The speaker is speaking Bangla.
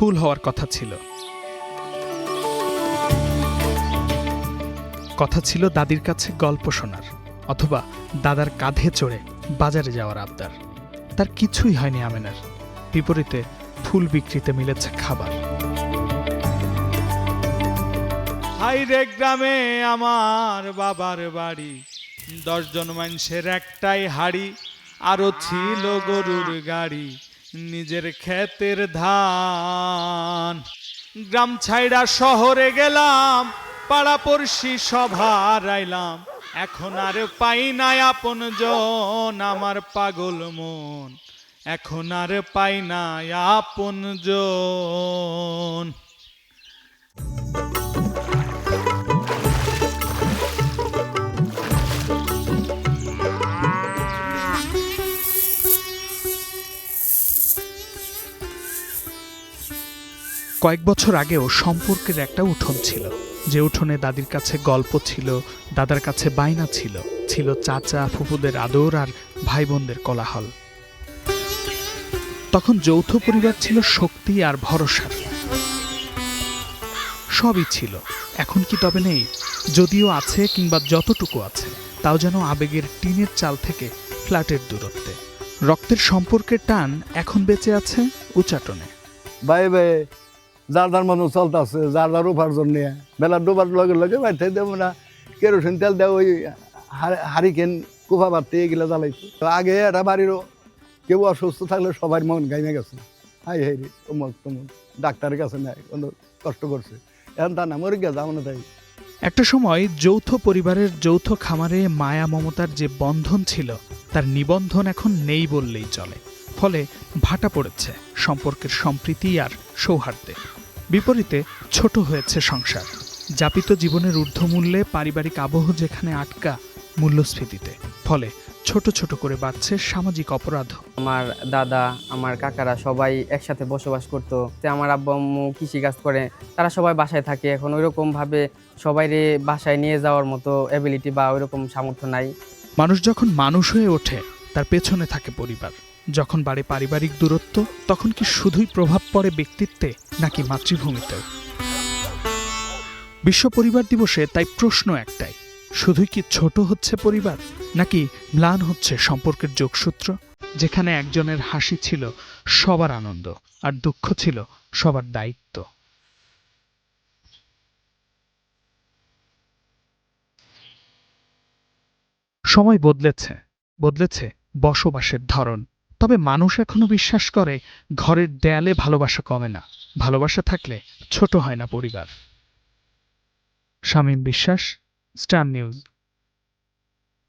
ফুল হওয়ার কথা ছিল। কথা ছিল দাদির কাছে গল্প শোনার, অথবা দাদার কাঁধে চড়ে বাজারে যাওয়ার আবদার। তার কিছুই হয়নি আমেনার। বিপরীতে ফুল বিক্রিতে মিলেছে খাবার। হাইরে গ্রামে আমার বাবার বাড়ি, 10 জন মানুষের একটাই হাড়ি, আরো ছিল গরুর গাড়ি, নিজের ক্ষেতের ধান। গ্রাম ছাইড়া শহরে গেলাম, পাড়া পড়শি সবার আইলাম, এখন আর পাই নাই আপন জন আমার পাগল মন, এখন আর পাই নাই আপন জন। কয়েক বছর আগেও সম্পর্কের একটা উঠোন ছিল, যে উঠোনে দাদির কাছে গল্প ছিল, দাদার কাছে বায়না ছিল, ছিল চাচা ফুপুদের আদর আর ভাই বোনদের কোলাহল। তখন যৌথ পরিবার ছিল শক্তি আর ভরসার। সবই ছিল। এখন কি তবে নেই? যদিও আছে, কিংবা যতটুকু আছে তাও যেন আবেগের টিনের চাল থেকে ফ্ল্যাটের দূরত্বে। রক্তের সম্পর্কের টান এখন বেঁচে আছে উচাটনে। ভাই ভাই যার যার মতো চলতেছে, যার যার উপার্জন নিয়ে বেলা ডোবার লগে লগে বাড়িতে দেবো না, কেরোসিন তেল দেওয়া ওই হারিকেন কুফা বাড়তে এগুলো জ্বালাইতো। তো আগে একটা বাড়িরও কেউ অসুস্থ থাকলে সবার মন গাইমে গেছে, হাই হাই রে অমুক তমুক, ডাক্তারের কাছে নেয়, কোনো কষ্ট করছে। এখন তা না, মরে গেছে আমরা তাই। একটা সময় যৌথ পরিবারের যৌথ খামারে মায়া মমতার যে বন্ধন ছিল, তার নিবন্ধন এখন নেই বললেই চলে। ফলে ভাটা পড়েছে সম্পর্কের সম্প্রীতি আর সৌহার্দ্যে। বিপরীতে ছোট হয়েছে সংসার, যাপিত জীবনের ঊর্ধ্বমূল্যে পারিবারিক আবহ যেখানে আটকা মূল্যস্ফীতিতে। ফলে ছোট ছোট করে বাড়ছে সামাজিক অপরাধ। আমার দাদা, আমার কাকারা সবাই একসাথে বসবাস করতো। আমার আব্বু আম্মু কৃষিকাজ করে, তারা সবাই বাসায় থাকে। এখন ওইরকম ভাবে সবাইরে বাসায় নিয়ে যাওয়ার মতো অ্যাবিলিটি বা ওইরকম সামর্থ্য নাই। মানুষ যখন মানুষ হয়ে ওঠে, তার পেছনে থাকে পরিবার। যখন বাড়ে পারিবারিক দূরত্ব, তখন কি শুধুই প্রভাব পড়ে ব্যক্তিত্বে, নাকি মাতৃভূমিতেও? বিশ্ব পরিবার দিবসে তাই প্রশ্ন একটাই, শুধুই কি ছোট হচ্ছে পরিবার, নাকি ম্লান হচ্ছে সম্পর্কের যোগসূত্র, যেখানে একজনের হাসি ছিল সবার আনন্দ আর দুঃখ ছিল সবার দায়িত্ব। সময় বদলেছে, বদলেছে বসবাসের ধরন। তবে মানুষ এখনো বিশ্বাস করে ঘরের দেয়ালে ভালোবাসা কমে না, ভালোবাসা থাকলে ছোট হয় না পরিবার। শামীম বিশ্বাস, স্টার নিউজ।